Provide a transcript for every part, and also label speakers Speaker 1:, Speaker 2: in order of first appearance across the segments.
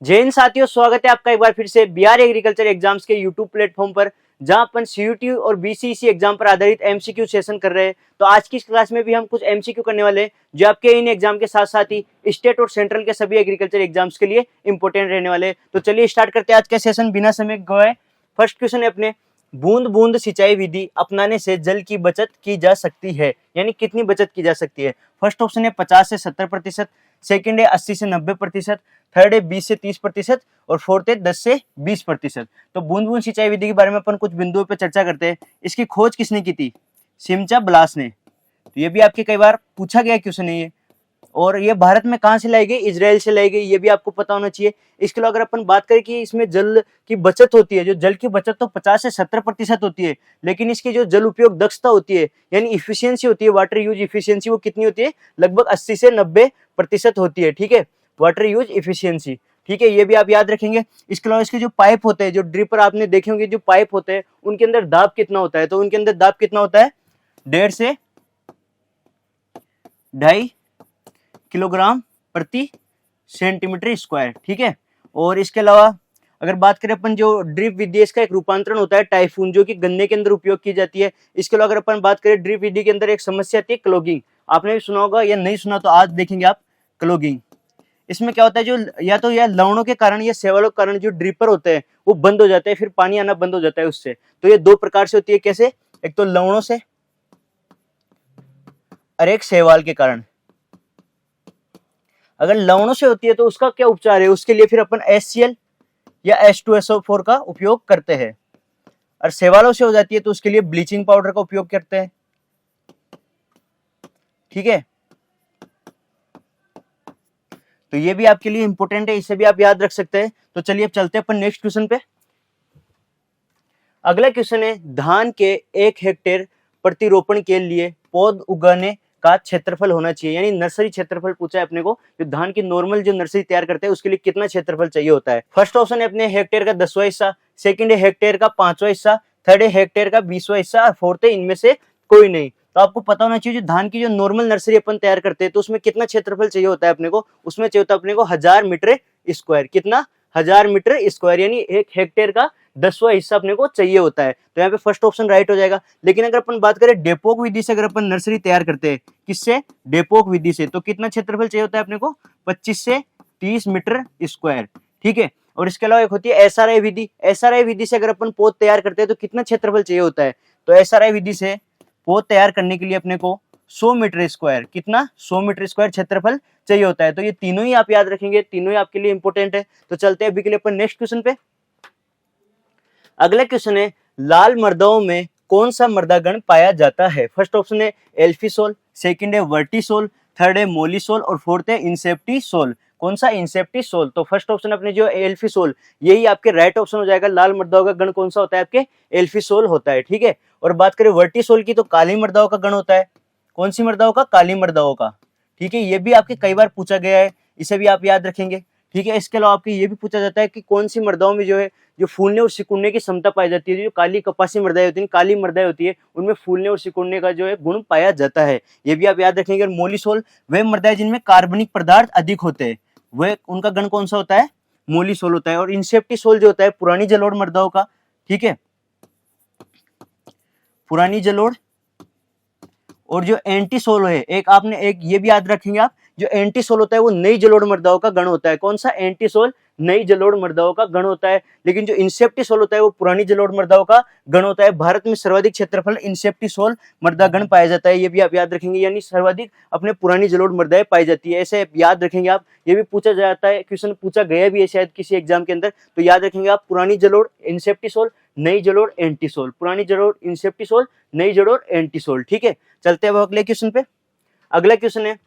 Speaker 1: जय हिंद साथियों, स्वागत है आपका एक बार फिर से बिहार एग्रीकल्चर एग्जाम्स के यूट्यूब प्लेटफॉर्म पर, जहां अपन सीयूटी और बीसीईसी एग्जाम पर आधारित एमसीक्यू सेशन कर रहे हैं। तो आज की इस क्लास में भी हम कुछ एमसीक्यू करने वाले हैं जो आपके इन एग्जाम के साथ साथ ही स्टेट और सेंट्रल के सभी एग्रीकल्चर एग्जाम्स के लिए इंपॉर्टेंट रहने वाले हैं। तो चलिए स्टार्ट करते हैं आज का सेशन बिना समय गवाए। फर्स्ट क्वेश्चन है अपने, बूंद बूंद सिंचाई विधि अपनाने से जल की बचत की जा सकती है, यानी कितनी बचत की जा सकती है। फर्स्ट ऑप्शन है 50 से 70%, सेकंड है 80 से 90%, थर्ड है 20 से 30% और फोर्थ है 10 से 20%। तो बूंद बूंद सिंचाई विधि के बारे में अपन कुछ बिंदुओं पर चर्चा करते हैं। इसकी खोज किसने की थी? सिमचा ब्लास ने। तो ये भी आपके कई बार पूछा गया क्वेश्चन है ये। और ये भारत में कहाँ से लाई गई? इजराइल से लाई गई, ये भी आपको पता होना चाहिए। इसके अलावा अगर अपन बात करें कि इसमें जल की बचत होती है, जो जल की बचत तो 50 से 70% होती है, लेकिन इसकी जो जल उपयोग दक्षता होती है यानी इफिशियंसी होती है, वाटर यूज इफिशियंसी, वो कितनी होती है? लगभग 80 से 90% होती है। ठीक है, वाटर यूज इफिशियंसी। ठीक है, ये भी आप याद रखेंगे। इसके अलावा इसके जो पाइप होते हैं, जो ड्रिपर आपने देखे होंगे, जो पाइप होते हैं उनके अंदर दाब कितना होता है? तो उनके अंदर दाब कितना होता है? 1.5 से 2.5 किलोग्राम प्रति सेंटीमीटर स्क्वायर। ठीक है, और इसके अलावा अगर बात करें अपन, जो ड्रिप विधि इसका एक रूपांतरण होता है टाइफून, जो कि गन्ने के अंदर उपयोग की जाती है। इसके अलावा अगर अपन बात करें ड्रिप विधि के अंदर एक समस्या आती है क्लोगिंग। आपने भी सुना होगा या नहीं सुना तो आज देखेंगे आप क्लोगिंग। इसमें क्या होता है, जो या तो यह लवणों के कारण या शैवालों के कारण जो ड्रिपर होते हैं वो बंद हो जाते हैं, फिर पानी आना बंद हो जाता है उससे। तो ये दो प्रकार से होती है। कैसे? एक तो लवणों से और एक शैवाल के कारण। अगर लवणों से होती है तो उसका क्या उपचार है? उसके लिए फिर अपन HCl या H2SO4 का उपयोग करते हैं। और शैवालों से हो जाती है तो उसके लिए ब्लीचिंग पाउडर का उपयोग करते हैं। ठीक है, तो ये भी आपके लिए इंपॉर्टेंट है, इसे भी आप याद रख सकते हैं। तो चलिए अब चलते हैं अपन नेक्स्ट क्वेश्चन पे। अगला क्वेश्चन है, धान के 1 हेक्टेयर प्रतिरोपण के लिए पौध उगाने का क्षेत्रफल होना चाहिए, यानी नर्सरी क्षेत्रफल पूछा है अपने को। जो धान की नॉर्मल जो नर्सरी तैयार करते हैं उसके लिए कितना क्षेत्रफल चाहिए होता है? फर्स्ट ऑप्शन है अपने हेक्टेयर का 10वां हिस्सा, सेकंड है हेक्टेयर का 5वां हिस्सा, थर्ड है हेक्टेयर का 20वां हिस्सा और फोर्थ है इनमें से कोई नहीं। तो आपको पता होना चाहिए, जो धान की जो नॉर्मल नर्सरी अपन तैयार करते हैं तो उसमें कितना क्षेत्रफल चाहिए होता है अपने को? उसमें चाहिए होता है अपने को 1000 मीटर स्क्वायर। कितना? 1000 मीटर स्क्वायर, यानी 1 हेक्टेयर का 10वां हिस्सा अपने को चाहिए होता है। तो यहाँ पे फर्स्ट ऑप्शन राइट हो जाएगा। लेकिन अगर अपन बात करें डेपोक विधि से, अगर अपन नर्सरी तैयार करते हैं, किससे? डेपोक विधि से, तो कितना क्षेत्रफल चाहिए होता है अपने को? 25 से 30 मीटर स्क्वायर। ठीक है, और इसके अलावा एक होती है SRI विधि। SRI विधि से अगर अपन पौध तैयार करते हैं तो कितना क्षेत्रफल चाहिए होता है? तो SRI विधि से पौध तैयार करने के लिए अपने को 100 मीटर स्क्वायर, कितना? 100 मीटर स्क्वायर क्षेत्रफल चाहिए होता है। तो ये तीनों ही आप याद रखेंगे, तीनों ही आपके लिए इंपॉर्टेंट है। तो चलते हैं अभी के लिए अपन नेक्स्ट क्वेश्चन पे। अगला क्वेश्चन है, लाल मृदाओं में कौन सा मृदागण पाया जाता है? फर्स्ट ऑप्शन है एल्फीसोल, सेकंड है वर्टिसोल, थर्ड है मोलिसोल और फोर्थ है इंसेप्टिसोल। कौन सा? इंसेप्टिसोल। तो फर्स्ट ऑप्शन अपने जो एल्फीसोल, यही आपके राइट ऑप्शन हो जाएगा। लाल मृदाओं का गण कौन सा होता है? आपके एल्फीसोल होता है। ठीक है, और बात करें वर्टिसोल की तो काली मृदाओं का गण होता है। कौन सी मृदाओं का? काली मृदाओं का। ठीक है, ये भी आपके कई बार पूछा गया है, इसे भी आप याद रखेंगे। ठीक है, इसके अलावा आपके ये भी पूछा जाता है कि कौन सी मृदाओं में जो है जो फूलने और सिकुड़ने की क्षमता पाई जाती है। जो काली कपासी मृदाएं होती है, काली मृदाएं होती है, उनमें फूलने और सिकुड़ने का जो है गुण पाया जाता है। ये भी आप याद रखेंगे। और मोलिसोल वह मृदाएं जिनमें कार्बनिक पदार्थ अधिक होते हैं, वह उनका गण कौन सा होता है? मोलिसोल होता है। और इंसेप्टिसोल जो होता है पुरानी जलोढ़ मृदाओं का। ठीक है, पुरानी जलोढ़। और जो एंटीसोल है, एक आपने एक ये भी याद रखेंगे आप, जो एंटीसोल होता है वो नई जलोढ़ मृदाओं का गण होता है। कौन सा? एंटीसोल नई जलोढ़ मृदाओं का गण होता है। लेकिन जो इंसेप्टिसोल होता है वो पुरानी जलोढ़ मृदाओं का गण होता है। भारत में सर्वाधिक क्षेत्रफल इंसेप्टिसोल मृदा गण पाया जाता है, ये भी आप याद रखेंगे। यानी सर्वाधिक अपने पुरानी जलोढ़ मृदाएं पाई जाती है, ऐसे याद रखेंगे आप। ये भी पूछा जाता है, क्वेश्चन पूछा गया भी है शायद किसी एग्जाम के अंदर, तो याद रखेंगे आप। पुरानी जलोढ़ इंसेप्टिसोल, नई जलोढ़ एंटीसोल। पुरानी जलोढ़ इंसेप्टिसोल, नई जलोढ़ एंटीसोल। ठीक है, चलते हैं अगले क्वेश्चन पे। अगला क्वेश्चन है,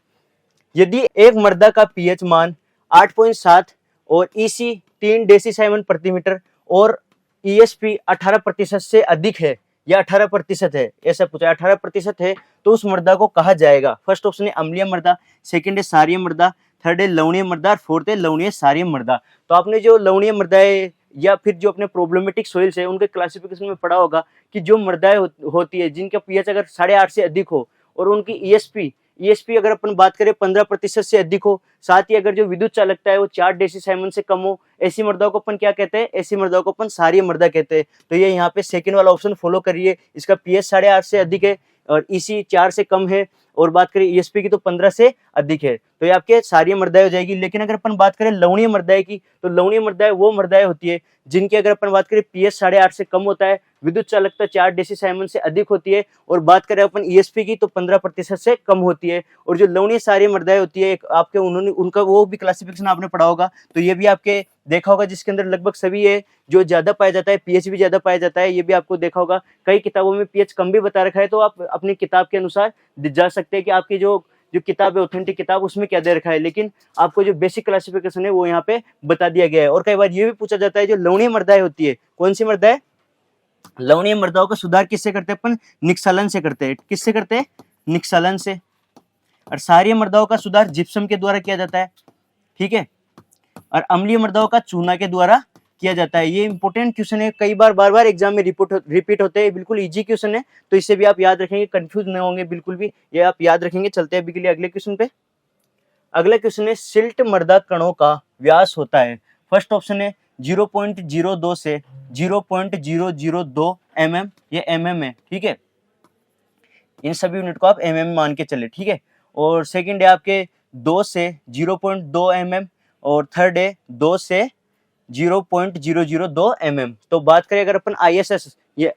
Speaker 1: यदि एक मृदा का पीएच मान 8.7 और ईसी 3 डेसीसाइमन प्रति मीटर और ईएसपी 18% से अधिक है या 18% है, ऐसा पूछा। 18% है तो उस मृदा को कहा जाएगा? फर्स्ट ऑप्शन है अम्लीय मृदा, सेकंड है क्षारीय मृदा, थर्ड है लवणीय मृदा और फोर्थ है लवणीय क्षारीय मृदा। तो आपने जो लवणीय मृदा है या फिर जो अपने प्रोब्लेमेटिक सोइल्स है उनके क्लासिफिकेशन में पढ़ा होगा कि जो मृदाएं होती है जिनका पीएच अगर 8.5 से अधिक हो और उनकी ईएसपी ESP अगर अपन बात करें 15% से अधिक हो, साथ ही अगर जो विद्युत चालकता है वो 4 डेसीसाइमन से कम हो, ऐसी मृदाओं को अपन क्या कहते हैं, ऐसी मृदाओं को अपन क्षारीय मृदा कहते हैं। तो ये यहाँ पे सेकंड वाला ऑप्शन फॉलो करिए। इसका pH 8.5 से अधिक है और EC 4 से कम है, और बात करें ESP की तो 15 से अधिक है, तो ये आपके क्षारीय मृदाएं हो जाएगी। लेकिन अगर अपन बात करें लवणीय मृदाएं की, तो लवणीय मृदाएं वो मृदाएं होती है जिनकी अगर अपन बात करें pH 8.5 से कम होता है, विद्युत चालकता 4 डेसीसाइमन से अधिक होती है, और बात करें अपन ESP की तो 15% से कम होती है। और जो लवणीय क्षारीय मृदाएं होती है एक आपके उन्होंने उनका वो भी क्लासिफिकेशन आपने पढ़ा होगा, तो ये भी आपके देखा होगा, जिसके अंदर लगभग सभी है जो ज्यादा पाया जाता है, pH भी ज्यादा पाया जाता है, ये भी आपको देखा होगा। कई किताबों में pH कम भी बता रखा है, तो आप अपनी किताब के अनुसार जा सकते हैं कि आपकी जो किताब है ऑथेंटिक किताब उसमें क्या दे रखा है, लेकिन आपको जो बेसिक क्लासिफिकेशन है वो यहाँ पे बता दिया गया है। और कई बार ये भी पूछा जाता है जो लवणीय मृदाएं होती है, कौन सी मृदा है, लवणीय मृदाओं का सुधार किससे करते हैं अपन, निक्षालन से करते हैं। किससे करते हैं, निक्षालन से। और क्षारीय मृदाओं का सुधार जिप्सम के द्वारा किया जाता है, ठीक है। और अम्लीय मृदाओं का चूना के द्वारा किया जाता है। ये इंपॉर्टेंट क्वेश्चन है, कई बार बार एग्जाम में रिपीट होते हैं, बिल्कुल इजी क्वेश्चन है, तो इससे भी आप याद रखेंगे, कंफ्यूज नहीं होंगे बिल्कुल भी, ये आप याद रखेंगे। चलते हैं अभी के लिए अगले क्वेश्चन पे। अगला क्वेश्चन है सिल्ट मृदा कणों का व्यास होता है। फर्स्ट ऑप्शन है 0.02 से 0.002 mm, ये mm है, ठीक है। इन सभी यूनिट को आप mm मान के चले, ठीक है। और सेकंड है आपके 2 से 0.2 mm, और थर्ड है 2 से 0.002 mm। तो बात करें अगर अपन ISS, ये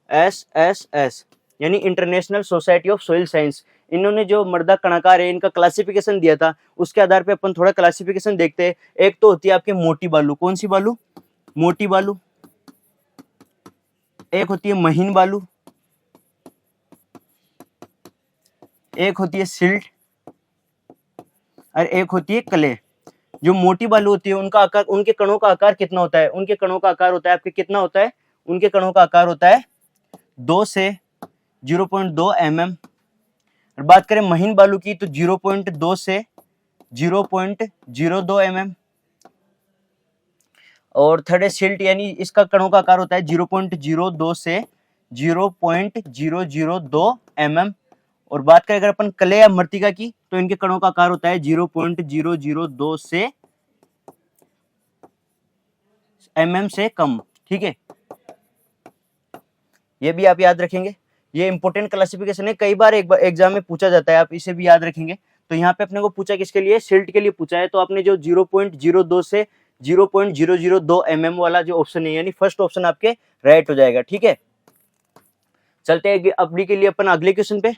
Speaker 1: ISSS यानी international society of soil science, इन्होंने जो मृदा कणाकार है इनका क्लासिफिकेशन दिया था, उसके आधार पे अपन थोड़ा क्लासिफिकेशन देखते हैं। एक तो होती है आपके मोटी बालू, कौन सी बालू, मोटी बालू। एक होती है महीन बालू, एक होती है सिल्ट, और एक होती है क्ले। जो मोटी बालू होती है उनका आकार, उनके कणों का आकार कितना होता है, उनके कणों का आकार होता है आपके कितना होता है, उनके कणों का आकार होता है 2 से 0.2 mm। और बात करें महीन बालू की तो 0.2 से 0.02 mm। और थर्ड है सिल्ट, यानी इसका कणों का आकार होता है 0.02 से 0.002 mm। और बात करें अगर अपन क्ले या मृतिका की तो इनके कणों का आकार होता है 0.002 से mm से कम, ठीक है। ये भी आप याद रखेंगे, ये इंपॉर्टेंट क्लासिफिकेशन है, कई बार एक बार एग्जाम में पूछा जाता है, आप इसे भी याद रखेंगे। तो यहाँ पे अपने को पूछा किसके लिए, सिल्ट के लिए पूछा है, तो आपने जो 0.02 से 0.002 mm वाला जो ऑप्शन है, यानी फर्स्ट ऑप्शन आपके राइट हो जाएगा, ठीक है। चलते हैं अभी के लिए अपन अगले क्वेश्चन पे।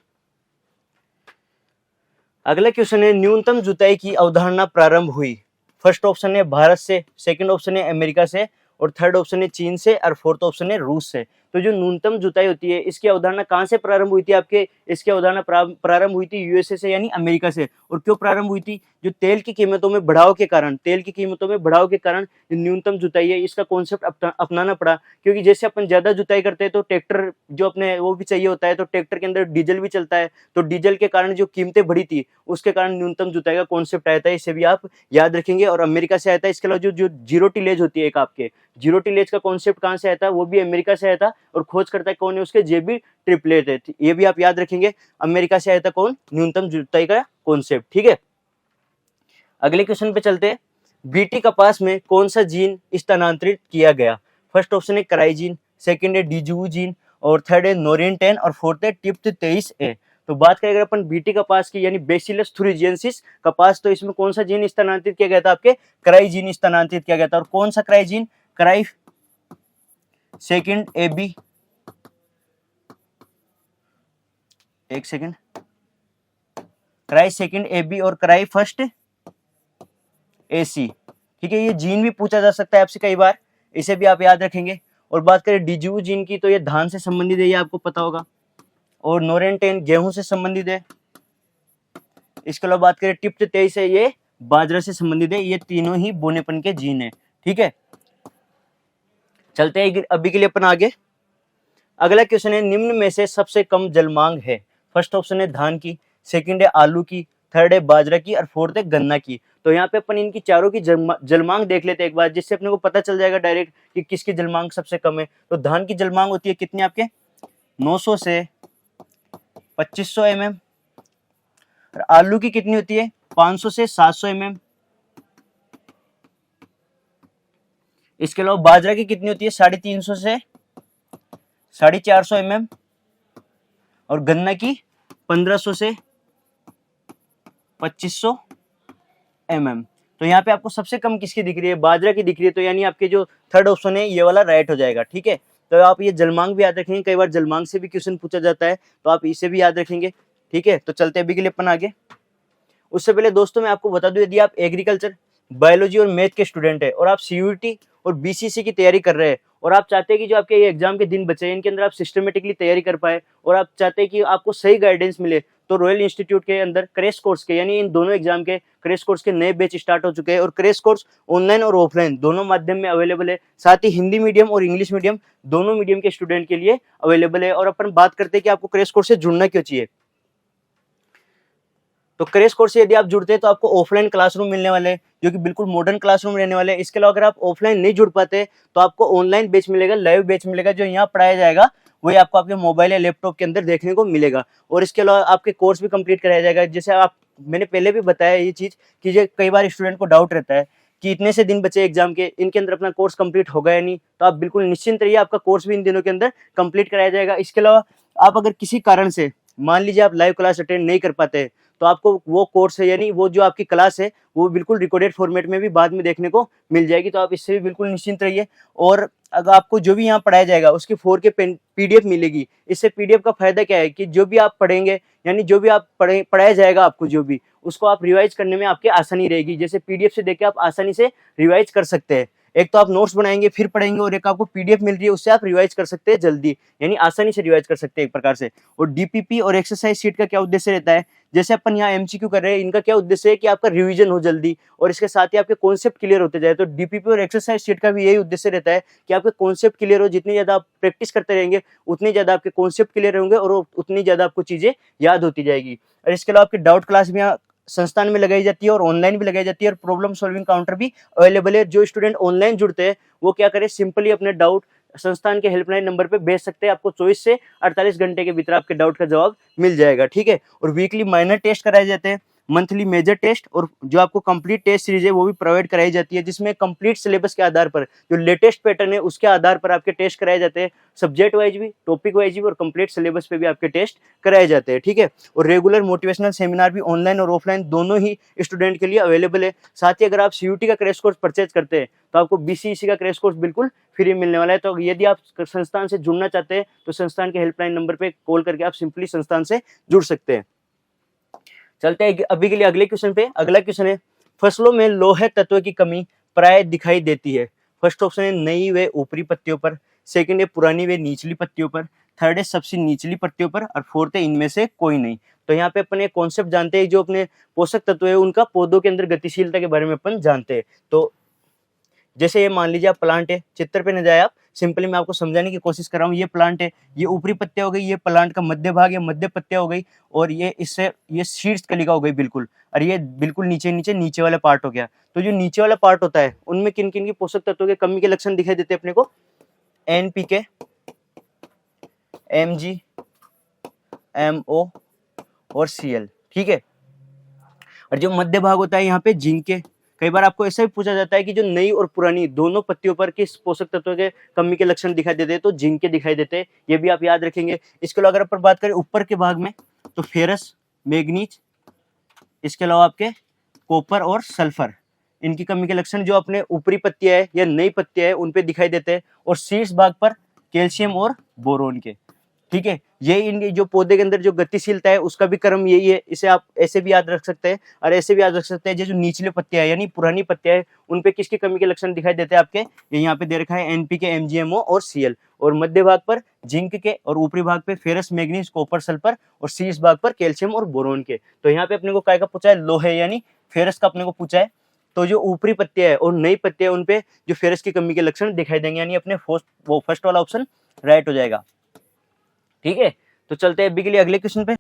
Speaker 1: अगला क्वेश्चन है न्यूनतम जुताई की अवधारणा प्रारंभ हुई। फर्स्ट ऑप्शन है भारत से, सेकंड ऑप्शन है अमेरिका से, और थर्ड ऑप्शन है चीन से, और फोर्थ ऑप्शन है रूस से। तो जो न्यूनतम जुताई होती है इसकी अवधारणा कहाँ से प्रारंभ हुई थी आपके, इसकी अवधारणा प्रारंभ हुई थी यूएसए से, यानी अमेरिका से। और क्यों प्रारंभ हुई थी, जो तेल की कीमतों में बढ़ाव के कारण, तेल की कीमतों में बढ़ाव के कारण न्यूनतम जुताई है इसका कॉन्सेप्ट अपनाना पड़ा। क्योंकि जैसे अपन ज्यादा जुताई करते हैं तो ट्रैक्टर जो अपने वो भी चाहिए होता है, तो ट्रैक्टर के अंदर डीजल भी चलता है, तो डीजल के कारण जो कीमतें बढ़ी थी उसके कारण न्यूनतम जुताई का कॉन्सेप्ट आया था, इसे भी आप याद रखेंगे। और अमेरिका से आया था। इसके अलावा जो जीरो टिलेज होती है, एक आपके जीरो टिलेज का कॉन्सेप्ट कहाँ से आया था, वो भी अमेरिका से आया था। और खोज करता है कौन है, उसके जेबी ट्रिपलेट है, ये भी आप याद रखेंगे। अमेरिका से आया था कौन, न्यूनतम जुताई का कॉन्सेप्ट, ठीक है। अगले क्वेश्चन पे चलते हैं। बीटी कपास में कौन सा जीन स्थानांतरित किया गया। फर्स्ट ऑप्शन है कराइजीन, सेकंड है डीजू जीन, और थर्ड है नोरिन 10, और फोर्थ है टिप्थ 23A। तो बात करें अगर अपन बीटी कपास की, यानी बेसिलस thuringiensis कपास, तो इसमें कौन सा जीन स्थानांतरित किया गया था, आपके कराइजीन स्थानांतरित किया गया था। और कौन सा कराइजीन, कराई सेकंड AB, एक सेकंड, कराई सेकंड AB और कराई फर्स्ट AC, ठीक है। ये जीन भी पूछा जा सकता है आपसे कई बार, इसे भी आप याद रखेंगे। और बात करें डीजू जीन की तो ये धान से संबंधित है, ये आपको पता होगा। और नोरेन 10 गेहूं से संबंधित है। इसके अलावा बात करें टिप्थ 23 है, ये बाजरा से संबंधित है। ये तीनों ही बोनेपन के जीन है, ठीक है। चलते हैं अभी के लिए अपन आगे। अगला क्वेश्चन है निम्न में से सबसे कम जलमांग है। फर्स्ट ऑप्शन है धान की, सेकंड है आलू की, थर्ड है बाजरा की, और फोर्थ है गन्ना की। तो यहाँ पे अपन इनकी चारों की जलमांग देख लेते हैं एक बार, जिससे अपने को पता चल जाएगा डायरेक्ट कि किसकी जलमांग सबसे कम है। तो धान की जलमांग होती है कितनी आपके, 900 से 2500 mm, और आलू की कितनी होती है 500 से 700 mm। इसके अलावा बाजरा की कितनी होती है 350 से 450 mm। और गन्ना की 1500 से 2500 mm। तो यहाँ पे आपको सबसे कम किसकी दिख रही है, बाजरा की दिख रही है, तो यानी आपके जो थर्ड ऑप्शन है ये वाला राइट हो जाएगा। ठीक है, तो आप ये जलमांग भी याद रखेंगे, कई बार जलमांग से भी क्वेश्चन पूछा जाता है, तो आप इसे भी याद रखेंगे। ठीक है, तो चलते अभी के लिए अपन आगे। उससे पहले दोस्तों मैं आपको बता दूं, यदि आप एग्रीकल्चर, बायोलॉजी और मैथ के स्टूडेंट है और आप सीयूईटी और बीसीसी की तैयारी कर रहे हैं और आप चाहते हैं कि जो आपके ये एग्जाम के दिन बचे हैं इनके अंदर आप सिस्टमेटिकली तैयारी कर पाए और आप चाहते हैं कि आपको सही गाइडेंस मिले, तो रॉयल इंस्टीट्यूट के अंदर क्रैश कोर्स के, यानी इन दोनों एग्जाम के क्रैश कोर्स के नए बैच स्टार्ट हो चुके हैं और क्रैश कोर्स ऑनलाइन और ऑफलाइन दोनों माध्यम में अवेलेबल है। साथ ही हिंदी मीडियम और इंग्लिश मीडियम दोनों मीडियम के स्टूडेंट के लिए अवेलेबल है। और अपन बात करते हैं कि आपको क्रैश कोर्स से जुड़ना क्यों चाहिए। तो क्रैश कोर्स से यदि आप जुड़ते हैं तो आपको ऑफलाइन क्लासरूम मिलने वाले हैं जो कि बिल्कुल मॉडर्न क्लासरूम रहने वाले हैं। इसके अलावा अगर आप ऑफलाइन नहीं जुड़ पाते तो आपको ऑनलाइन बैच मिलेगा, लाइव बैच मिलेगा, जो यहाँ पढ़ाया जाएगा वही आपको आपके मोबाइल या लैपटॉप के अंदर देखने को मिलेगा। और इसके अलावा आपके कोर्स भी कंप्लीट कराया जाएगा। जैसे आप, मैंने पहले भी बताया ये चीज कि जो कई बार स्टूडेंट को डाउट रहता है कि इतने से दिन बचे एग्जाम के, इनके अंदर अपना कोर्स कंप्लीट होगा या नहीं, तो आप बिल्कुल निश्चिंत रहिए, आपका कोर्स भी इन दिनों के अंदर कंप्लीट कराया जाएगा। इसके अलावा आप अगर किसी कारण से मान लीजिए आप लाइव क्लास अटेंड नहीं कर पाते तो आपको वो कोर्स है, यानी वो जो आपकी क्लास है वो बिल्कुल रिकॉर्डेड फॉर्मेट में भी बाद में देखने को मिल जाएगी। तो आप इससे भी बिल्कुल निश्चिंत रहिए। और अगर आपको जो भी यहाँ पढ़ाया जाएगा उसकी 4K पीडीएफ मिलेगी। इससे पीडीएफ का फायदा क्या है कि जो भी आप पढ़ेंगे, यानी जो भी आप पढ़ाया जाएगा आपको जो भी, उसको आप रिवाइज करने में आपकी आसानी रहेगी। जैसे पीडीएफ से देख के आप आसानी से रिवाइज कर सकते हैं। एक तो आप नोट्स बनाएंगे फिर पढ़ेंगे और एक आपको पीडीएफ मिल रही है, उससे आप रिवाइज कर सकते हैं जल्दी, यानी आसानी से रिवाइज कर सकते हैं एक प्रकार से। और डीपीपी और एक्सरसाइज शीट का क्या उद्देश्य रहता है, जैसे अपन यहाँ एमसीक्यू कर रहे हैं, इनका क्या उद्देश्य है कि आपका रिवीजन हो जल्दी और इसके साथ ही आपके कॉन्सेप्ट क्लियर होते जाए। तो डीपीपी और एक्सरसाइज शीट का भी यही उद्देश्य रहता है कि आपके कॉन्सेप्ट क्लियर हो। जितनी ज्यादा आप प्रैक्टिस करते रहेंगे उतनी ज्यादा आपके कॉन्सेप्ट क्लियर होंगे और उतनी ज्यादा आपको चीजें याद होती जाएगी। और इसके अलावा आपकी डाउट क्लास भी यहाँ संस्थान में लगाई जाती है और ऑनलाइन भी लगाई जाती है और प्रॉब्लम सॉल्विंग काउंटर भी अवेलेबल है। जो स्टूडेंट ऑनलाइन जुड़ते हैं वो क्या करें, सिंपली अपने डाउट संस्थान के हेल्पलाइन नंबर पे भेज सकते हैं। आपको 24 से 48 घंटे के भीतर आपके डाउट का जवाब मिल जाएगा। ठीक है, और वीकली माइनर टेस्ट कराए जाते हैं, मंथली मेजर टेस्ट, और जो आपको कंप्लीट टेस्ट सीरीज है वो भी प्रोवाइड कराई जाती है, जिसमें कंप्लीट सिलेबस के आधार पर जो लेटेस्ट पैटर्न है उसके आधार पर आपके टेस्ट कराए जाते हैं। सब्जेक्ट वाइज भी, टॉपिक वाइज भी और कंप्लीट सिलेबस पे भी आपके टेस्ट कराए जाते हैं। ठीक है, और रेगुलर मोटिवेशनल सेमिनार भी ऑनलाइन और ऑफलाइन दोनों ही स्टूडेंट के लिए अवेलेबल है। साथ ही अगर आप सीयूटी का क्रैश कोर्स परचेज करते हैं तो आपको बीसीईसी का क्रैश कोर्स बिल्कुल फ्री मिलने वाला है। तो यदि आप संस्थान से जुड़ना चाहते हैं तो संस्थान के हेल्पलाइन नंबर पे कॉल करके आप सिंपली संस्थान से जुड़ सकते हैं। चलते हैं अभी के लिए अगले क्वेश्चन पे। अगला क्वेश्चन है, फसलों में लोहे तत्व की कमी प्राय दिखाई देती है। फर्स्ट ऑप्शन है नई व ऊपरी पत्तियों पर, सेकंड है पुरानी व निचली पत्तियों पर, थर्ड है सबसे निचली पत्तियों पर, और फोर्थ है इनमें से कोई नहीं। तो यहाँ पे अपन एक कॉन्सेप्ट जानते हैं, जो अपने पोषक तत्व है उनका पौधों के अंदर गतिशीलता के बारे में अपन जानते हैं। तो जैसे ये मान लीजिए आप प्लांट है, चित्र पे न जाए आप, सिंपली मैं आपको समझाने की कोशिश कर रहा हूँ। ये प्लांट है, ये ऊपरी पत्तियां हो गई, ये प्लांट का मध्य भाग या मध्य पत्तियां हो गई, और ये इससे ये शीर्ष कलिका हो गई बिल्कुल, और ये बिल्कुल नीचे वाला पार्ट हो गया। तो जो नीचे वाला पार्ट होता है उनमें किन किन की पोषक तत्वों के कमी के लक्षण दिखाई देते हैं अपने को, NPK, Mg, MO और Cl। ठीक है, और जो मध्य भाग होता है यहाँ पे जिंक के। कई बार आपको ऐसा भी पूछा जाता है कि जो नई और पुरानी दोनों पत्तियों पर किस पोषक तत्वों के कमी के लक्षण दिखाई देते हैं, तो जिंक के दिखाई देते हैं, ये भी आप याद रखेंगे। इसके अलावा अगर अपन बात करें ऊपर के भाग में तो फेरस, मैग्नीज, इसके अलावा आपके कॉपर और सल्फर, इनकी कमी के लक्षण जो अपने ऊपरी पत्तियां है या नई पत्तियां है उन पे दिखाई देते हैं, और शीर्ष भाग पर कैल्शियम और बोरोन के। ठीक है, ये इनके जो पौधे के अंदर जो गतिशीलता है उसका भी क्रम यही है। इसे आप ऐसे भी याद रख सकते हैं और ऐसे भी याद रख सकते हैं। जो निचले पत्तियां है यानी पुरानी पत्तियां है उन पे किसकी कमी के लक्षण दिखाई देते हैं आपके, ये यहाँ पे दे रखा है NPK, MgMO और Cl, और मध्य भाग पर जिंक के, और ऊपरी भाग पे फेरस, मैग्नीज, कॉपर, सल्फर, और शीर्ष भाग पर कैल्शियम और बोरोन के। तो यहाँ पे अपने को काय का पूछा है, लोहे यानी फेरस का अपने को पूछा है। तो जो ऊपरी पत्तियां है और नई पत्तियां उन पे जो फेरस की कमी के लक्षण दिखाई देंगे, यानी अपने फर्स्ट वाला ऑप्शन राइट हो जाएगा। ठीक है, तो चलते हैं अभी के लिए अगले क्वेश्चन पे।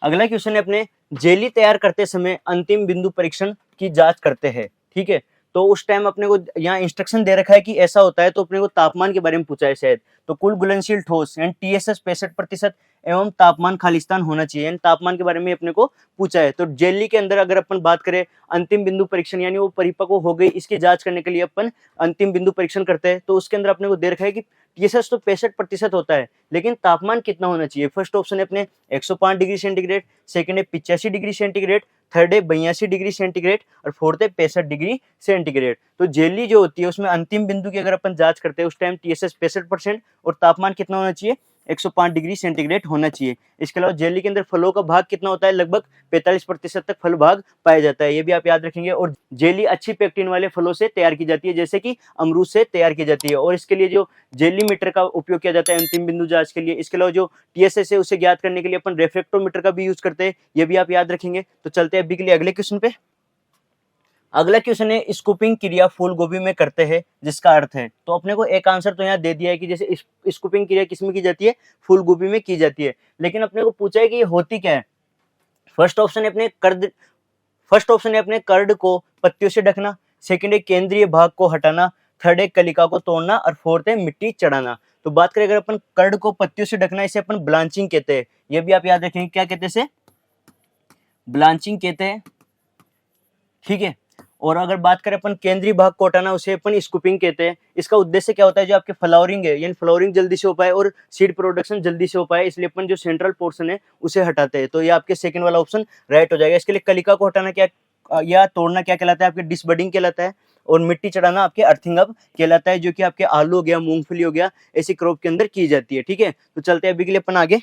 Speaker 1: अगला क्वेश्चन है अपने, जेली तैयार करते समय अंतिम बिंदु परीक्षण की जांच करते हैं। ठीक है, तो उस टाइम अपने को यहाँ इंस्ट्रक्शन दे रखा है कि ऐसा होता है, तो अपने को तापमान के बारे में पूछा है शायद। तो कुल घुलनशील ठोस यानी TSS 65%, एवं तापमान खालिस्तान होना चाहिए, यानी तापमान के बारे में अपने को पूछा है। तो जेली के अंदर अगर अपन बात करें अंतिम बिंदु परीक्षण, यानी वो परिपक्व हो गई इसकी जांच करने के लिए अपन अंतिम बिंदु परीक्षण करते हैं, तो उसके अंदर अपने को दे रखा है कि टीएसएस तो 65% होता है, लेकिन तापमान कितना होना चाहिए। फर्स्ट ऑप्शन है अपने 105 डिग्री सेंटीग्रेड, सेकंड है 85 डिग्री सेंटीग्रेड, थर्ड है 82 डिग्री सेंटीग्रेड और फोर्थ है 65 डिग्री सेंटीग्रेड। तो जेली जो होती है उसमें अंतिम बिंदु की अगर अपन जांच करते हैं उस टाइम टीएसएस 65% और तापमान कितना होना चाहिए, 105 डिग्री सेंटीग्रेड होना चाहिए। इसके अलावा जेली के अंदर फलों का भाग कितना होता है, लगभग 45% तक फल भाग पाया जाता है, ये भी आप याद रखेंगे। और जेली अच्छी पेक्टिन वाले फलों से तैयार की जाती है, जैसे कि अमरूद से तैयार की जाती है, और इसके लिए जो जेली मीटर का उपयोग किया जाता है अंतिम बिंदु जांच के लिए। इसके अलावा जो टीएसएस है उसे ज्ञात करने के लिए अपन रेफ्रेक्टोमीटर का भी यूज करते हैं, ये भी आप याद रखेंगे। तो चलते हैं अभी के लिए अगले क्वेश्चन पे। अगला क्वेश्चन है स्कूपिंग क्रिया फूल गोभी में करते हैं, जिसका अर्थ है। तो अपने को एक आंसर तो यहाँ दे दिया है कि जैसे स्कूपिंग क्रिया किसमें की जाती है, फूल गोभी में की जाती है, लेकिन अपने को पूछा है कि ये होती क्या है। फर्स्ट ऑप्शन है अपने कर्ड को पत्तियों से ढकना, सेकंड है केंद्रीय भाग को हटाना, थर्ड है कलिका को तोड़ना और फोर्थ है मिट्टी चढ़ाना। तो बात करें अगर अपन कर्ड को पत्तियों से ढकना, इसे अपन ब्लांचिंग कहते हैं, ये भी आप याद रखेंगे। क्या कहते हैं इसे, ब्लांचिंग कहते हैं, ठीक है। और अगर बात करें अपन केंद्रीय भाग को हटाना, उसे अपन स्कूपिंग कहते हैं। इसका उद्देश्य क्या होता है, जो आपके फ्लावरिंग है, यानी फ्लावरिंग जल्दी से हो पाए और सीड प्रोडक्शन जल्दी से हो पाए, इसलिए अपन जो सेंट्रल पोर्शन है उसे हटाते हैं। तो ये आपके सेकंड वाला ऑप्शन राइट हो जाएगा। इसके लिए कलिका को हटाना क्या या तोड़ना क्या कहलाता है, आपके डिसबडिंग कहलाता है, और मिट्टी चढ़ाना आपके अर्थिंग अप कहलाता है, जो कि आपके आलू हो गया, मूंगफली हो गया, ऐसी क्रॉप के अंदर की जाती है, ठीक है। तो चलते हैं अभी के लिए अपन आगे।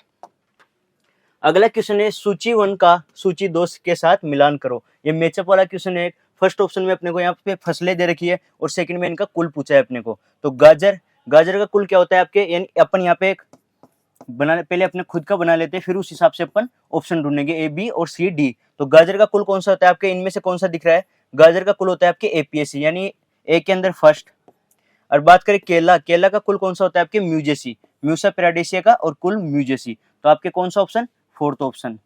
Speaker 1: अगला क्वेश्चन है सूची 1 का सूची 2 के साथ मिलान करो। ये मैचअप वाला क्वेश्चन है। फर्स्ट ऑप्शन में अपने को यहाँ पे फसलें दे रखी है और सेकंड में इनका कुल पूछा है अपने को। तो गाजर का कुल क्या होता है आपके, यानी अपन यहाँ पे एक पहले अपने खुद का बना लेते हैं, फिर उस हिसाब से अपन ऑप्शन ढूंढेंगे ए, बी और सी, डी। तो गाजर का कुल कौन सा होता है आपके, इनमें से कौन सा दिख रहा है, गाजर का कुल होता है आपके एपीएसी, यानी ए के अंदर फर्स्ट। और बात करें केला का कुल कौन सा होता है आपके म्यूजेसी, म्यूसा पेराडेसिया का और कुल म्यूजेसी। तो आपके कौन सा ऑप्शन, फोर्थ ऑप्शन।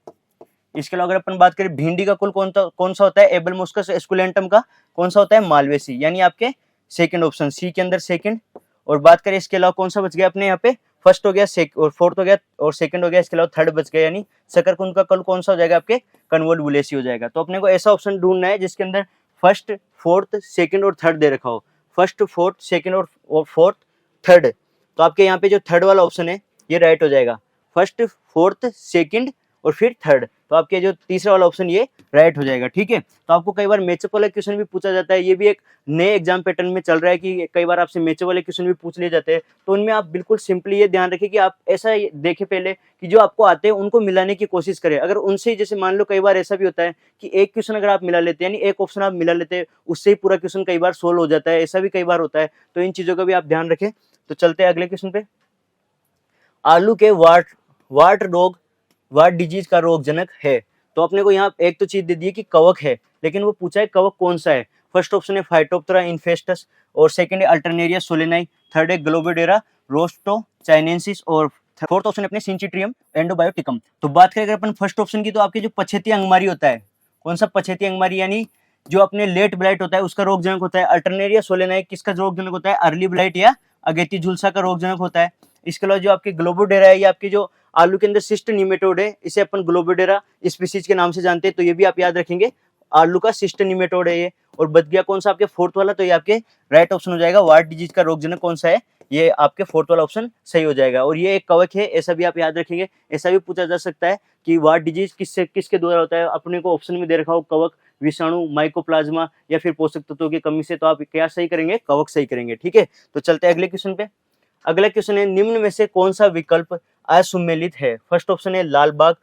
Speaker 1: इसके अलावा अगर अपन बात करें भिंडी का कुल कौन सा होता है, एबलमोस्कस एस्कुलेंटम का कौन सा होता है, मालवेसी, यानी आपके सेकंड ऑप्शन, सी के अंदर सेकंड। और बात करें इसके अलावा कौन सा बच गया अपने यहाँ पे, फर्स्ट हो गया, और फोर्थ हो गया और सेकंड हो गया, इसके अलावा थर्ड बच गया, यानी शकरकंद का कुल कौन सा हो जाएगा आपके, कन्वोलुलेसी हो जाएगा। तो अपने को ऐसा ऑप्शन ढूंढना है जिसके अंदर फर्स्ट, फोर्थ, सेकंड और थर्ड दे रखा हो, फर्स्ट, फोर्थ, सेकंड और फोर्थ, थर्ड। तो आपके यहाँ पे जो थर्ड वाला ऑप्शन है ये राइट हो जाएगा, फर्स्ट, फोर्थ, सेकंड और फिर थर्ड। तो आपके जो तीसरा वाला ऑप्शन ये राइट हो जाएगा, ठीक है। तो आपको कई बार मैचअप वाला क्वेश्चन भी पूछा जाता है, ये भी एक नए एग्जाम पैटर्न में चल रहा है कि कई बार आपसे मैचअप वाले क्वेश्चन भी पूछ लिए जाते हैं। तो उनमें आप बिल्कुल सिंपली ये ध्यान रखें कि आप ऐसा देखें पहले कि जो आपको आते हैं उनको मिलाने की कोशिश करें। अगर उनसे जैसे मान लो कई बार ऐसा भी होता है कि एक क्वेश्चन अगर आप मिला लेते हैं, यानी एक ऑप्शन आप मिला लेते हैं, उससे ही पूरा क्वेश्चन कई बार सोल्व हो जाता है, ऐसा भी कई बार होता है। तो इन चीजों का भी आप ध्यान रखें। तो चलते हैं अगले क्वेश्चन पे। आलू के वाट डिजीज का रोग जनक है। तो अपने को यहाँ एक तो चीज दे दी है कि कवक है, लेकिन वो पूछा है कवक कौन सा है। फर्स्ट ऑप्शन है फाइटोप्तरा इन्फेस्टस, और सेकंड है अल्टरनेरिया सोलेनाई, थर्ड है ग्लोबोडेरा रोस्टो चाइनेंसिस, और फोर्थ ऑप्शन अपने सिंचिट्रियम एंडोबायोटिकम। तो बात करें अगर अपन फर्स्ट ऑप्शन की, तो आपके जो पछेती अंगमारी होता है, कौन सा, पछेती अंगमारी, यानी जो अपने लेट ब्लाइट होता है उसका रोगजनक होता है। अल्टरनेरिया सोलेनाई किसका रोगजनक होता है, अर्ली ब्लाइट या अगेती झुलसा का रोगजनक होता है। इसके अलावा जो आपके ग्लोबोडेरा है, ये आपकी जो आलू के अंदर सिस्ट निमेटोड है, इसे अपन ग्लोबोडेरा स्पीसीज के नाम से जानते हैं। तो ये भी आप याद रखेंगे, आलू का सिस्ट निमेटोड है ये। और बच गया कौन सा आपके फोर्थ वाला, तो ये आपके राइट ऑप्शन हो जाएगा। वाट डिजीज का रोगजनक कौन सा है, ये आपके फोर्थ वाला ऑप्शन सही हो जाएगा। और ये एक कवक है, ऐसा भी आप याद रखेंगे। ऐसा भी पूछा जा सकता है कि वाट डिजीज किसके द्वारा होता है, अपने को ऑप्शन में दे रखा हो कवक, विषाणु, माइकोप्लाज्मा या फिर पोषक तत्वों की कमी से। तो आप क्या सही करेंगे, कवक सही करेंगे, ठीक है। तो चलते हैं अगले क्वेश्चन पे। अगला क्वेश्चन है निम्न में से कौन सा विकल्प असुमेलित है। फर्स्ट ऑप्शन है लाल बाग,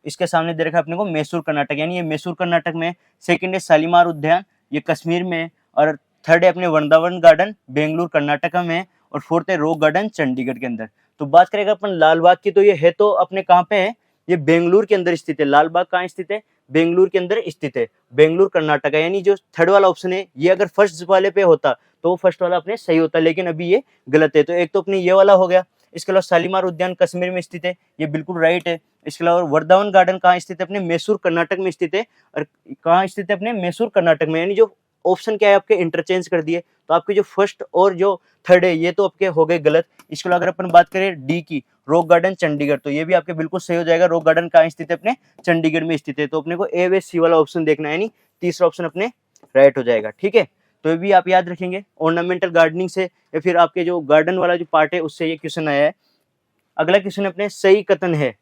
Speaker 1: इसके सामने दे रखा है अपने को मैसूर कर्नाटक, यानी ये मैसूर कर्नाटक में। सेकंड है शालीमार उद्यान, ये कश्मीर में। और थर्ड है अपने वृंदावन गार्डन बेंगलुरु कर्नाटक में। और फोर्थ है रॉक गार्डन चंडीगढ़ के अंदर। तो बात करेंगे अपन लाल बाग की, तो ये है तो अपने कहाँ पे है, ये बेंगलुरु के अंदर स्थित है। लाल बाग कहाँ स्थित है, बेंगलुरु के अंदर स्थित है, बेंगलुरु कर्नाटक है। यानी जो थर्ड वाला ऑप्शन है ये अगर फर्स्ट वाले पे होता तो वो फर्स्ट वाला अपने सही होता, लेकिन अभी ये गलत है। तो एक तो अपने ये वाला हो गया। इसके अलावा शालीमार उद्यान कश्मीर में स्थित है, ये बिल्कुल राइट है। इसके अलावा वृंदावन गार्डन कहाँ स्थित है, अपने मैसूर कर्नाटक में स्थित है। और कहाँ स्थित है, अपने मैसूर कर्नाटक में, यानी जो ऑप्शन क्या है आपके इंटरचेंज कर दिए, तो आपके जो फर्स्ट और जो थर्ड है ये तो आपके हो गए गलत। इसके अलावा अगर अपन बात करें डी की, रॉक गार्डन चंडीगढ़, तो ये भी आपके बिल्कुल सही हो जाएगा। रॉक गार्डन कहाँ स्थित है? अपने चंडीगढ़ में स्थित है। तो अपने को ए व सी वाला ऑप्शन देखना है, यानी तीसरा ऑप्शन अपने राइट हो जाएगा। ठीक है, तो ये भी आप याद रखेंगे। ऑर्नामेंटल गार्डनिंग से या फिर आपके जो गार्डन वाला जो पार्ट है उससे ये क्वेश्चन आया है। अगला क्वेश्चन अपने सही कथन है।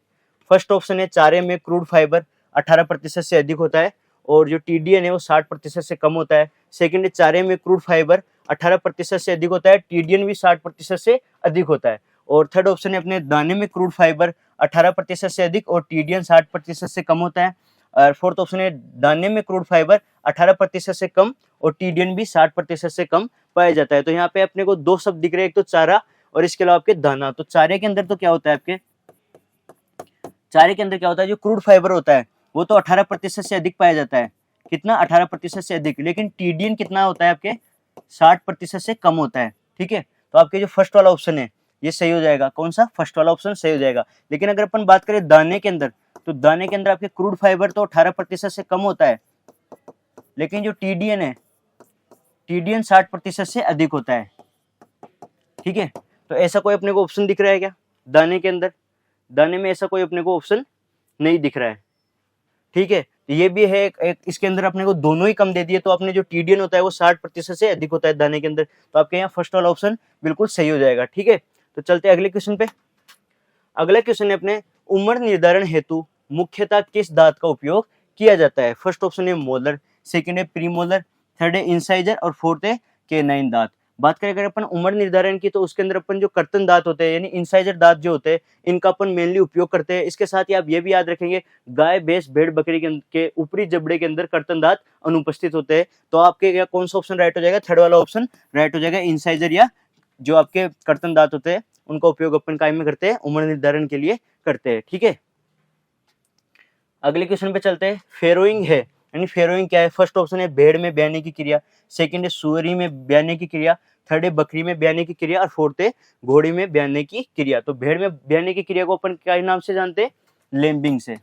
Speaker 1: फर्स्ट ऑप्शन है चारे में क्रूड फाइबर 18% से अधिक होता है और जो टीडीएन है वो 60% से कम होता है। सेकंड है चारे में क्रूड फाइबर 18% से अधिक होता है, टीडीएन भी 60% से अधिक होता है। और थर्ड ऑप्शन है अपने दाने में क्रूड फाइबर 18% से अधिक और टीडीएन 60% से कम होता है। और फोर्थ ऑप्शन है दाने में क्रूड फाइबर 18% से कम और टीडीएन भी 60% से कम पाया जाता है। तो यहाँ पे अपने को दो शब्द दिख रहे हैं, एक तो चारा और इसके अलावा आपके दाना। तो चारे के अंदर तो क्या होता है आपके, चारे के अंदर क्या होता है, जो क्रूड फाइबर होता है वो तो 18% से अधिक पाया जाता है। कितना? 18% से अधिक। लेकिन टीडीएन कितना होता है आपके? 60% से कम होता है। ठीक है, तो आपके जो फर्स्ट वाला ऑप्शन है ये सही हो जाएगा। कौन सा? फर्स्ट वाला ऑप्शन सही हो जाएगा। लेकिन अगर अपन बात करें दाने के अंदर, तो दाने के अंदर आपके क्रूड फाइबर तो 18% से कम होता है, लेकिन जो टीडीएन है, टीडीएन 60% से अधिक होता है। ठीक है, तो ऐसा कोई अपने को ऑप्शन दिख रहा है क्या दाने के अंदर? दाने में ऐसा कोई अपने को ऑप्शन नहीं दिख रहा है। ठीक है, ये भी है एक इसके अंदर अपने को दोनों ही कम दे दिए, तो अपने जो टीडीएन होता है वो 60% से अधिक होता है दाने के अंदर। तो आपके यहाँ फर्स्ट वाला ऑप्शन बिल्कुल सही हो जाएगा। ठीक है, तो चलते हैं अगले क्वेश्चन पे। अगला क्वेश्चन है अपने उम्र निर्धारण हेतु मुख्यतः किस दांत का उपयोग किया जाता है? फर्स्ट ऑप्शन है मोलर, सेकंड है प्रीमोलर, थर्ड है इंसाइजर और फोर्थ है केनाइन दांत। बात करें अगर अपन उम्र निर्धारण की, तो उसके अंदर अपन जो कर्तन दांत होते हैं यानी इंसाइजर दांत जो होते हैं इनका अपन मेनली उपयोग करते हैं। इसके साथ ही आप ये भी याद रखेंगे गाय भैंस भेड़ बकरी के ऊपरी जबड़े के अंदर कर्तन दांत अनुपस्थित होते हैं। तो आपके क्या कौन सा ऑप्शन राइट हो जाएगा? थर्ड वाला ऑप्शन राइट हो जाएगा, इंसाइजर या जो आपके कर्तन दांत होते हैं उनका उपयोग अपन काय में करते हैं? उम्र निर्धारण के लिए करते हैं। ठीक है, अगले क्वेश्चन पे चलते हैं। फेरोइंग है, यानी फेरोइंग क्या है? फर्स्ट ऑप्शन है भेड़ में ब्याने की क्रिया, सेकंड है सुअरी में ब्याने की क्रिया, थर्ड है बकरी में ब्याने की क्रिया और फोर्थ है घोड़ी में ब्याने की क्रिया। तो भेड़ में ब्याने की क्रिया को अपन क्या नाम से जानते हैं? लेम्बिंग से।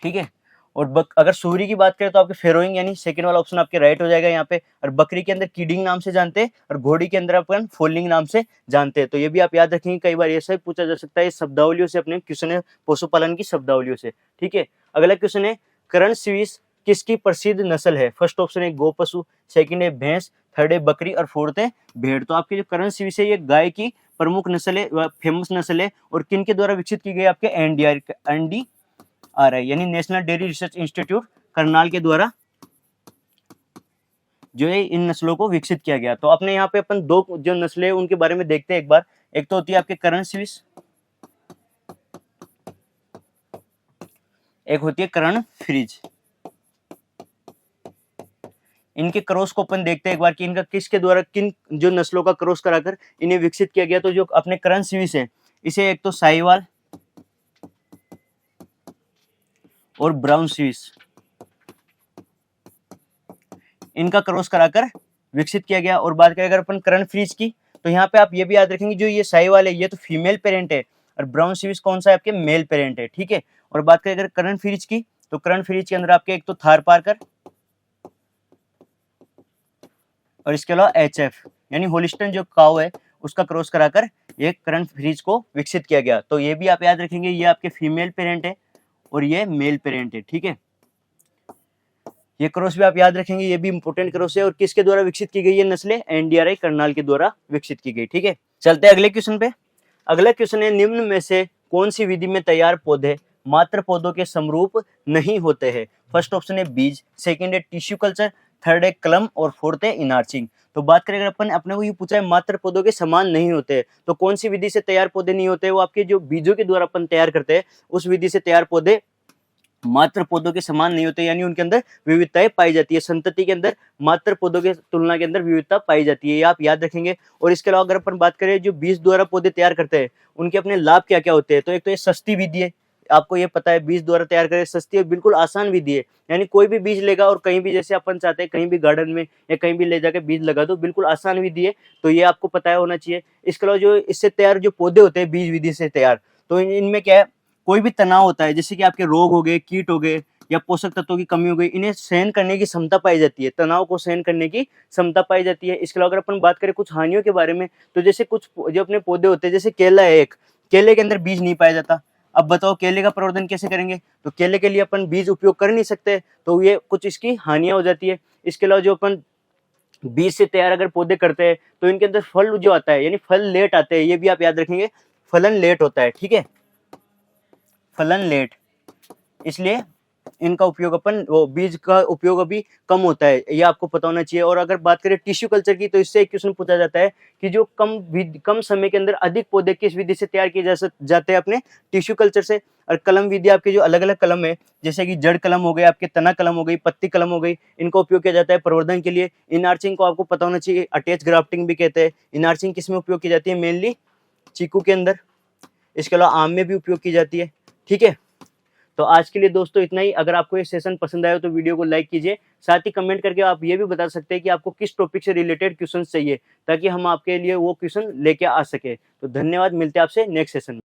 Speaker 1: ठीक है, और अगर सूरी की बात करें तो आपके फेरोइंग यानी सेकंड वाला ऑप्शन आपके राइट हो जाएगा यहाँ पे। और बकरी के अंदर कीडिंग नाम से जानते हैं और घोड़ी के अंदर अपन फोलिंग नाम से जानते हैं। तो ये भी आप याद रखेंगे, कई बार ऐसा ही पूछा जा सकता है शब्दावलियों से, अपने क्वेश्चन है पशुपालन की शब्दावलियों से। ठीक है, अगला क्वेश्चन है करण स्विस किसकी प्रसिद्ध नस्ल है? फर्स्ट ऑप्शन है गो पशु, सेकंड है भैंस, थर्ड है बकरी और फोर्थ है भेड़। तो आपकी जो करण स्विस है ये गाय की प्रमुख नस्ल है, फेमस नस्ल है और किन के द्वारा विकसित की गई? आपके एनडी आ रहा है, यानी national dairy research institute Karnal के द्वारा जो है इन नस्लों को विकसित किया गया। तो अपने यहाँ पे अपन दो जो नस्लें हैं उनके बारे में देखते हैं एक बार। एक तो होती है आपके करण स्विस, एक होती है करण फ्रीज। इनके क्रॉस को अपन देखते हैं एक बार कि इनका किसके द्वारा, किन जो नस्लों का क्रॉस कराकर इन्हें विकसित किया गया। तो जो अपने करण स्विस है इसे एक तो साहिवाल और ब्राउन स्विस इनका क्रॉस कराकर विकसित किया गया। और बात करें अगर अपन करण फ्रीज की, तो यहाँ पे आप ये भी याद रखेंगे जो ये साहिवाल है ये तो फीमेल पेरेंट है और ब्राउन स्विस कौन सा है? आपके मेल पेरेंट है। ठीक है, और बात करें अगर करण फ्रीज की, तो करण फ्रीज के अंदर आपके एक तो थार पारकर और इसके अलावा एचएफ यानी होलिस्टन जो काउ है उसका क्रॉस कराकर ये करण फ्रीज को विकसित किया गया। तो ये भी आप याद रखेंगे, ये आपके फीमेल पेरेंट है और ये मेल पेरेंट है। ठीक है, ये क्रॉस भी आप याद रखेंगे, ये भी इंपोर्टेंट क्रॉस है। और किसके द्वारा विकसित की गई ये नस्लें? एनडीआरआई करनाल के द्वारा विकसित की गई। ठीक है, चलते हैं अगले क्वेश्चन पे। अगला क्वेश्चन है निम्न में से कौन सी विधि में तैयार पौधे मात्र पौधों के समरूप नहीं होते हैं? फर्स्ट ऑप्शन है बीज, सेकंड है टिश्यू कल्चर, थर्ड है कलम और फोर्थ है इनार्चिंग। तो बात करें अगर अपन अपने को ये पूछा है मात्र पौधों के समान नहीं होते, तो कौन सी विधि से तैयार पौधे नहीं होते? वो आपके जो बीजों के द्वारा अपन तैयार करते हैं उस विधि से तैयार पौधे मात्र पौधों के समान नहीं होते, यानी उनके अंदर विविधताएं पाई जाती है। संतति के अंदर मात्र पौधों के तुलना के अंदर विविधता पाई जाती है, ये आप याद रखेंगे। और इसके अलावा अगर अपन बात करें जो बीज द्वारा पौधे तैयार करते हैं उनके अपने लाभ क्या क्या होते हैं, तो एक तो ये सस्ती विधि है, आपको ये पता है बीज द्वारा तैयार करें सस्ती और बिल्कुल आसान विधि है। यानी कोई भी बीज लेगा और कहीं भी जैसे अपन चाहते हैं कहीं भी गार्डन में या कहीं भी ले जाकर बीज लगा दो, बिल्कुल आसान विधि है। तो ये आपको पता होना चाहिए। इसके अलावा जो इससे तैयार जो पौधे होते हैं बीज विधि से तैयार, तो इनमें क्या है, कोई भी तनाव होता है जैसे कि आपके रोग हो गए, कीट हो गए या पोषक तत्वों की कमी हो गई, इन्हें सहन करने की क्षमता पाई जाती है, तनाव को सहन करने की क्षमता पाई जाती है। इसके अलावा अगर अपन बात करें कुछ हानियों के बारे में, तो जैसे कुछ जो अपने पौधे होते हैं, जैसे केला है एक, केले के अंदर बीज नहीं पाया जाता। अब बताओ केले का प्रवर्धन कैसे करेंगे? तो केले के लिए अपन बीज उपयोग कर नहीं सकते, तो ये कुछ इसकी हानियां हो जाती है। इसके अलावा जो अपन बीज से तैयार अगर पौधे करते हैं तो इनके अंदर फल जो आता है, यानी फल लेट आते हैं, ये भी आप याद रखेंगे, फलन लेट होता है, ठीक है, फलन लेट, इसलिए इनका उपयोग अपन वो बीज का उपयोग अभी कम होता है, ये आपको पता होना चाहिए। और अगर बात करें टिश्यू कल्चर की, तो इससे एक क्वेश्चन पूछा जाता है कि जो कम समय के अंदर अधिक पौधे किस विधि से तैयार किए जाते हैं अपने टिश्यू कल्चर से। और कलम विधि आपके जो अलग अलग कलम है, जैसे कि जड़ कलम हो गए, आपके तना कलम हो गई, पत्ती कलम हो गई, इनका उपयोग किया जाता है प्रवर्धन के लिए। इनआर्चिंग को आपको पता होना चाहिए, अटैच ग्राफ्टिंग भी कहते हैं। इनआर्चिंग किस में उपयोग की जाती है? मेनली चीकू के अंदर, इसके अलावा आम में भी उपयोग की जाती है, ठीक है। तो आज के लिए दोस्तों इतना ही। अगर आपको ये सेशन पसंद आया तो वीडियो को लाइक कीजिए, साथ ही कमेंट करके आप ये भी बता सकते हैं कि आपको किस टॉपिक से रिलेटेड क्वेश्चन चाहिए, ताकि हम आपके लिए वो क्वेश्चन लेके आ सके। तो धन्यवाद, मिलते हैं आपसे नेक्स्ट सेशन में।